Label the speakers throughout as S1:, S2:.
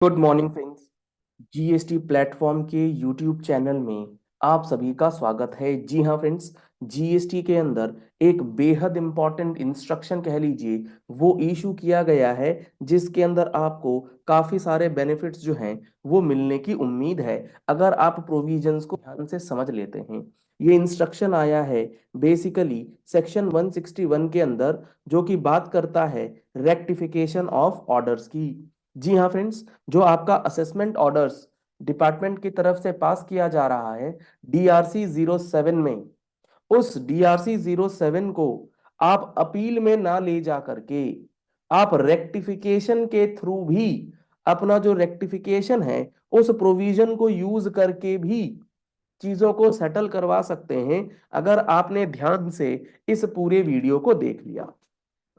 S1: Good morning friends. GST platform के YouTube channel में आप सभी का स्वागत है। जी हाँ फ्रेंड्स, जीएसटी के अंदर एक बेहद इंपॉर्टेंट इंस्ट्रक्शन कह लीजिए वो इशू किया गया है, जिसके अंदर आपको काफी सारे बेनिफिट्स जो हैं वो मिलने की उम्मीद है अगर आप प्रोविजंस को ध्यान से समझ लेते हैं। ये इंस्ट्रक्शन आया है बेसिकली सेक्शन 161 के अंदर, जो कि बात करता है रेक्टिफिकेशन ऑफ ऑर्डर्स की। जी हाँ फ्रेंड्स, जो आपका असेसमेंट ऑर्डर्स डिपार्टमेंट की तरफ से पास किया जा रहा है डीआरसी 07 में, उस डीआरसी 07 को आप अपील में ना ले जा करके आप रेक्टिफिकेशन के थ्रू भी अपना जो रेक्टिफिकेशन है उस प्रोविजन को यूज करके भी चीजों को सेटल करवा सकते हैं, अगर आपने ध्यान से इस पूरे वीडियो को देख लिया।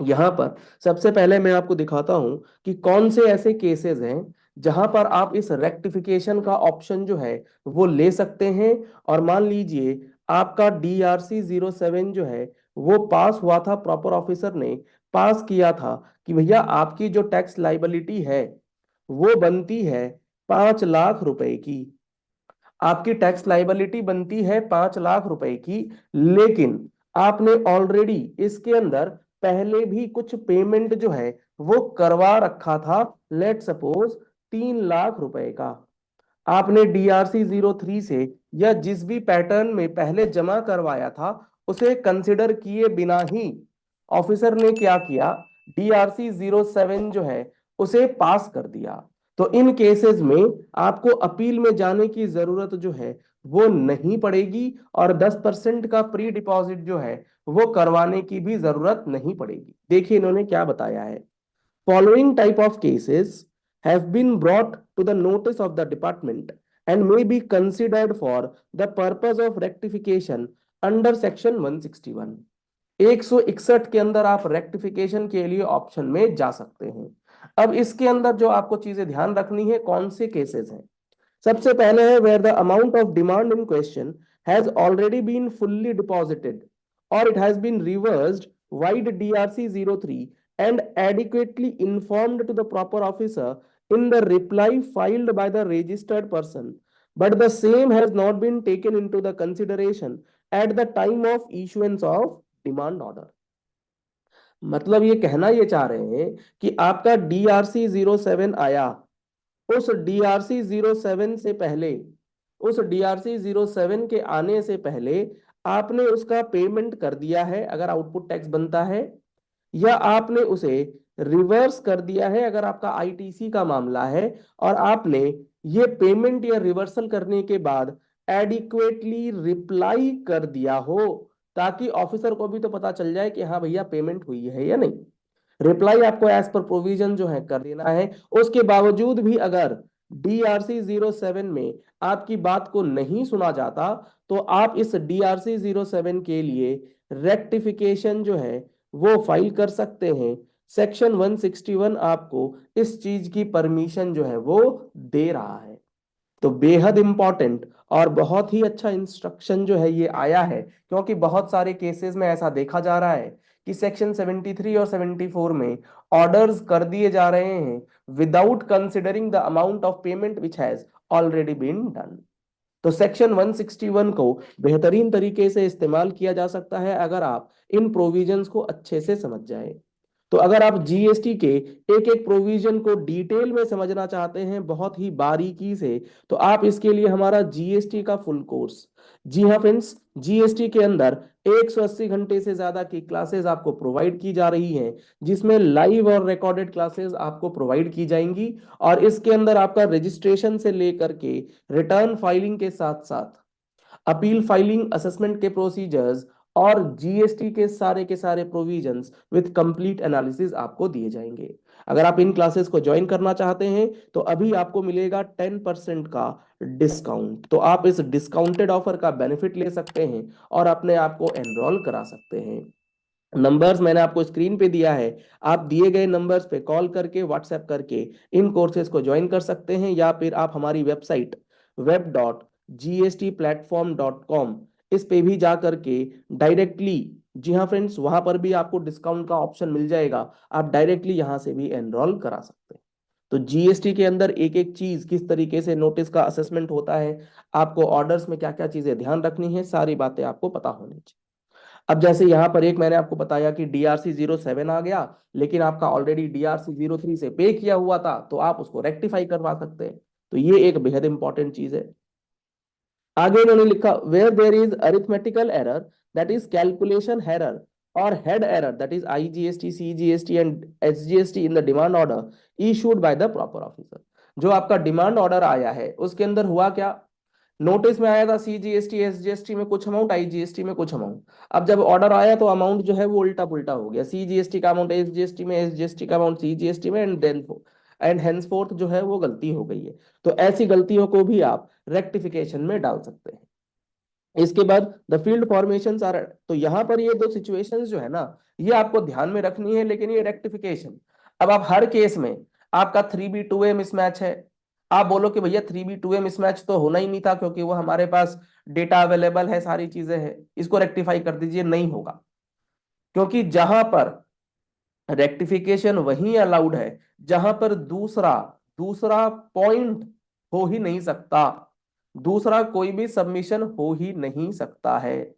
S1: यहां पर सबसे पहले मैं आपको दिखाता हूं कि कौन से ऐसे केसेस हैं जहां पर आप इस रेक्टिफिकेशन का ऑप्शन जो है वो ले सकते हैं। और मान लीजिए आपका डीआरसी 07 जो है वो पास हुआ था, प्रॉपर ऑफिसर ने पास किया था कि भैया आपकी जो टैक्स लाइबिलिटी है वो बनती है 5 लाख रुपए की। आपकी टैक्स लाइबिलिटी बनती है 5 लाख रुपए की, लेकिन आपने ऑलरेडी इसके अंदर पहले भी कुछ पेमेंट जो है वो करवा रखा था। लेट सपोज 3 लाख रुपए का आपने डीआरसी 03 से या जिस भी पैटर्न में पहले जमा करवाया था उसे कंसिडर किए बिना ही ऑफिसर ने क्या किया, डीआरसी 07 जो है उसे पास कर दिया। तो इन केसेस में आपको अपील में जाने की जरूरत जो है वो नहीं पड़ेगी, और 10% का प्री डिपॉजिट जो है वो करवाने की भी जरूरत नहीं पड़ेगी। देखिए इन्होंने क्या बताया है। Following type of cases have been brought to the notice of the department and may be considered for the purpose of rectification under section 161। 161 के अंदर आप रेक्टिफिकेशन के लिए ऑप्शन में जा सकते हैं। अब इसके अंदर जो आपको चीजें ध्यान रखनी है, कौन से केसेस हैं। सबसे पहले है where the amount of demand in question has already been fully deposited और it has been reversed vide DRC 03 and adequately informed to the proper officer in the reply filed by the registered person, but the same has not been taken into the consideration at the time of issuance of demand order। मतलब ये कहना ये चाह रहे हैं कि आपका DRC 07 आया, उस डीआरसी 07 से पहले, उस डीआरसी 07 के आने से पहले आपने उसका पेमेंट कर दिया है अगर आउटपुट टैक्स बनता है, या आपने उसे रिवर्स कर दिया है अगर आपका आईटीसी का मामला है, और आपने ये पेमेंट या रिवर्सल करने के बाद एडिक्वेटली रिप्लाई कर दिया हो, ताकि ऑफिसर को भी तो पता चल जाए कि हाँ भैया पेमेंट हुई है या नहीं। रिप्लाई आपको एज पर प्रोविजन जो है कर देना है। उसके बावजूद भी अगर डीआरसी 07 में आपकी बात को नहीं सुना जाता, तो आप इस डीआरसी 07 के लिए रेक्टिफिकेशन जो है वो फाइल कर सकते हैं। सेक्शन 161 आपको इस चीज की परमिशन जो है वो दे रहा है। तो बेहद इंपॉर्टेंट और बहुत ही अच्छा इंस्ट्रक्शन जो है ये आया है, क्योंकि बहुत सारे केसेस में ऐसा देखा जा रहा है कि सेक्शन 73 और 74 में ऑर्डर्स कर दिए जा रहे हैं without considering the amount of payment which has already been done. तो सेक्शन 161 को बेहतरीन तरीके से इस्तेमाल किया जा सकता है अगर आप इन प्रोविजंस को अच्छे से समझ जाए। तो अगर आप जीएसटी के एक एक प्रोविजन को डिटेल में समझना चाहते हैं बहुत ही बारीकी से, तो आप इसके लिए हमारा जीएसटी का फुल कोर्स, जी हाँ फ्रेंड्स, जीएसटी के अंदर 180 घंटे से ज्यादा की क्लासेस आपको प्रोवाइड की जा रही हैं, जिसमें लाइव और रिकॉर्डेड क्लासेस आपको प्रोवाइड की जाएंगी। और इसके अंदर आपका रजिस्ट्रेशन से लेकर के रिटर्न फाइलिंग के साथ साथ अपील फाइलिंग, असेसमेंट के प्रोसीजर्स और जीएसटी के सारे प्रोविजंस विद कंप्लीट एनालिसिस आपको दिए जाएंगे। अगर आप इन क्लासेस को ज्वाइन करना चाहते हैं तो अभी आपको मिलेगा 10% का डिस्काउंट। तो आप इस डिस्काउंटेड ऑफर का बेनिफिट ले सकते हैं और अपने आप को एनरोल करा सकते हैं। नंबर्स मैंने आपको स्क्रीन पे दिया है, आप दिए गए नंबर्स पे कॉल करके व्हाट्सएप करके इन कोर्सेज को ज्वाइन कर सकते हैं, या फिर आप हमारी वेबसाइट web.gstplatform.com इस पे भी जा करके डायरेक्टली, जी हाँ फ्रेंड्स, वहां पर भी आपको डिस्काउंट का ऑप्शन मिल जाएगा, आप डायरेक्टली यहां से भी एनरोल करा सकते हैं। तो जीएसटी के अंदर एक एक चीज किस तरीके से नोटिस का असेसमेंट होता है, आपको ऑर्डर्स में क्या क्या चीजें ध्यान रखनी है, सारी बातें आपको पता होनी चाहिए। अब जैसे यहां पर एक मैंने आपको बताया कि DRC07 आ गया, लेकिन आपका ऑलरेडी DRC03 से पे किया हुआ था, तो आप उसको रेक्टिफाई करवा सकते हैं। तो ये एक बेहद इंपॉर्टेंट चीज है। आगे इन्होंने लिखा where there is arithmetical error, that is calculation error और head error, that is IGST, CGST and SGST in the demand order issued by the proper officer. जो आपका डिमांड ऑर्डर आया है उसके अंदर हुआ क्या, नोटिस में आया था CGST SGST में कुछ अमाउंट, IGST में कुछ अमाउंट। अब जब ऑर्डर आया तो अमाउंट जो है वो उल्टा पुल्टा हो गया, CGST का अमाउंट SGST में, SGST का अमाउंट CGST में, एंड हेंसफोर्थ जो है वो गलती हो गई है। तो ऐसी गलतियों को भी आप रेक्टिफिकेशन में डाल सकते हैं। इसके बाद द फील्ड फॉर्मेशंस आर, तो यहां पर ये दो सिचुएशंस जो है ना, ये आपको ध्यान में रखनी है, लेकिन ये रेक्टिफिकेशन। अब आप हर केस में आपका 3B2A मिसमैच है, आप बोलो कि भैया 3B2A मिसमैच तो होना ही नहीं था क्योंकि वो हमारे पास डेटा अवेलेबल है, सारी चीजें हैं, इसको रेक्टिफाई कर दीजिए, नहीं होगा। क्योंकि जहां पर रेक्टिफिकेशन वहीं अलाउड है जहां पर दूसरा दूसरा पॉइंट हो ही नहीं सकता, दूसरा कोई भी सबमिशन हो ही नहीं सकता है।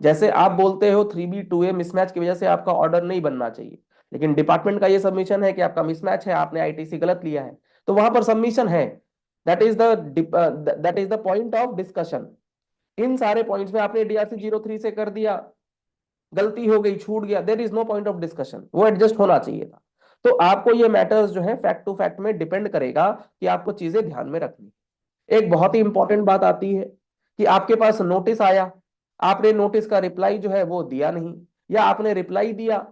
S1: जैसे आप बोलते हो 3B2A मिसमैच की वजह से आपका ऑर्डर नहीं बनना चाहिए, लेकिन डिपार्टमेंट का ये सबमिशन है कि आपका मिसमैच है, आपने ITC गलत लिया है, तो वहां पर सबमिशन है। That is the point of discussion. इन सारे पॉइंट्स में आपने DRC03 से कर दिया, गलती हो गई, छूट गया, there is no point of discussion, वो एडजस्ट होना चाहिए था। तो आपको ये मैटर्स जो है फैक्ट टू फैक्ट में डिपेंड करेगा कि आपको चीजें ध्यान में रखनी। एक बहुत ही इंपॉर्टेंट बात आती है कि आपके पास नोटिस आया, आपने नोटिस का रिप्लाई जो है वो दिया नहीं, या आपने रिप्लाई दिया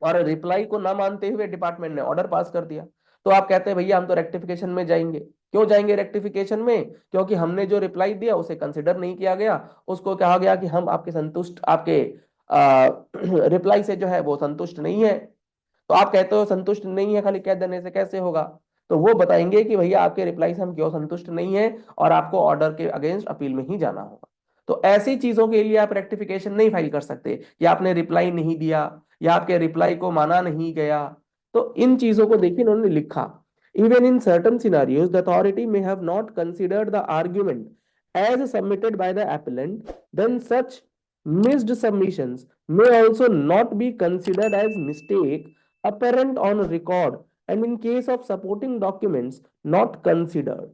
S1: और रिप्लाई को ना मानते हुए डिपार्टमेंट ने ऑर्डर पास कर दिया। तो आप कहते हैं भैया हम तो रेक्टिफिकेशन में जाएंगे। क्यों जाएंगे रेक्टिफिकेशन में, क्योंकि हमने जो रिप्लाई दिया उसे कंसिडर नहीं किया गया, उसको कहा गया कि हम आपके संतुष्ट, आपके रिप्लाई से जो है वो संतुष्ट नहीं है। तो आप कहते हो संतुष्ट नहीं है खाली कह देने से कैसे होगा, तो वो बताएंगे कि भैया आपके रिप्लाई से हम क्यों संतुष्ट नहीं है और आपको ऑर्डर के अगेंस्ट अपील में ही जाना होगा। तो ऐसी चीजों के लिए आप रेक्टिफिकेशन नहीं फाइल कर सकते कि आपने रिप्लाई नहीं दिया या आपके रिप्लाई को माना नहीं गया। तो इन चीजों को देखिए इन्होंने लिखा, even in certain scenarios the authority may have not considered the argument as submitted by the appellant, then such missed submissions may also not be considered as mistake apparent on record and in case of supporting documents not considered।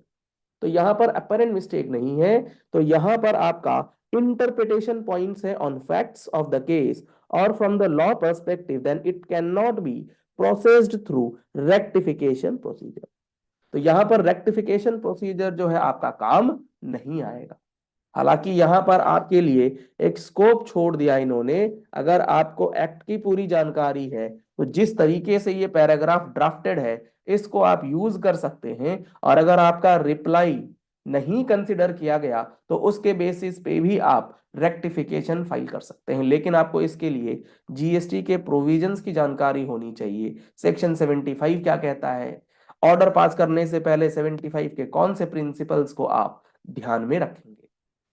S1: तो यहां पर apparent mistake नहीं है, तो यहां पर आपका interpretation points है on facts of the case or from the law perspective, then it cannot be processed through rectification procedure। तो यहां पर रेक्टिफिकेशन प्रोसीजर जो है आपका काम नहीं आएगा। हालांकि यहां पर आपके लिए एक स्कोप छोड़ दिया इन्होंने, अगर आपको एक्ट की पूरी जानकारी है तो जिस तरीके से ये पैराग्राफ ड्राफ्टेड है इसको आप यूज कर सकते हैं, और अगर आपका रिप्लाई नहीं कंसिडर किया गया तो उसके बेसिस पे भी आप रेक्टिफिकेशन फाइल कर सकते हैं। लेकिन आपको इसके लिए जीएसटी के प्रोविजंस की जानकारी होनी चाहिए। सेक्शन 75 क्या कहता है, ऑर्डर पास करने से पहले 75 के कौन से प्रिंसिपल्स को आप ध्यान में रखेंगे।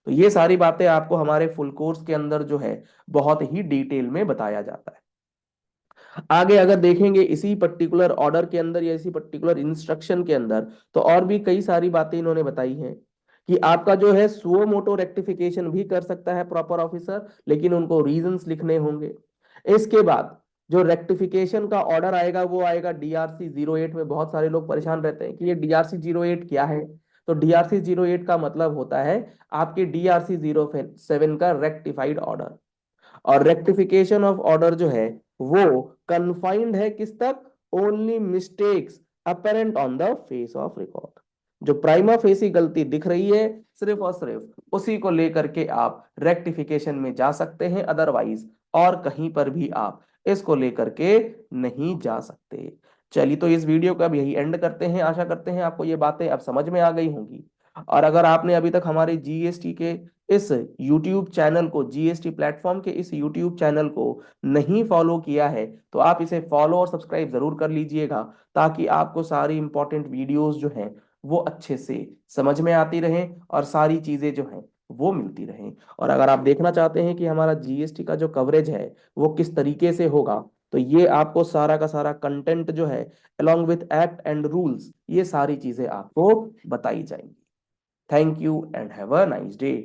S1: तो ये सारी बातें आपको हमारे फुल कोर्स के अंदर जो है बहुत ही डिटेल में बताया जाता है। आगे अगर देखेंगे इसी पर्टिकुलर ऑर्डर के अंदर या इसी पर्टिकुलर इंस्ट्रक्शन के अंदर, तो और भी कई सारी बातें इन्होंने बताई हैं कि आपका जो है सुओ मोटो रेक्टिफिकेशन भी कर सकता है प्रॉपर ऑफिसर, लेकिन उनको रीजंस लिखने होंगे। इसके बाद जो रेक्टिफिकेशन का ऑर्डर आएगा वो आएगा DRC08 में। बहुत सारे लोग परेशान रहते हैं कि ये DRC08 क्या है। तो DRC08 का मतलब होता है आपके DRC07 का रेक्टिफाइड ऑर्डर। और रेक्टिफिकेशन ऑफ ऑर्डर जो है वो कन्फाइंड है किस तक, only mistakes apparent on the face of record. जो प्राइमा फेसी गलती दिख रही है सिर्फ और सिर्फ उसी को लेकर के आप रेक्टिफिकेशन में जा सकते हैं, अदरवाइज और कहीं पर भी आप इसको लेकर के नहीं जा सकते। चलिए तो इस वीडियो का अब यही एंड करते हैं। आशा करते हैं आपको ये बातें अब समझ में आ गई होंगी। और अगर आपने अभी तक हमारे जीएसटी के इस YouTube चैनल को, जीएसटी प्लेटफॉर्म के इस YouTube चैनल को नहीं फॉलो किया है तो आप इसे फॉलो और सब्सक्राइब जरूर कर लीजिएगा, ताकि आपको सारी इंपॉर्टेंट वीडियोस जो हैं वो अच्छे से समझ में आती रहें और सारी चीजें जो हैं वो मिलती रहें। और अगर आप देखना चाहते हैं कि हमारा जीएसटी का जो कवरेज है वो किस तरीके से होगा, तो ये आपको सारा का सारा कंटेंट जो है along with act and rules, ये सारी चीजें आपको बताई जाएंगी। Thank you and have a nice day.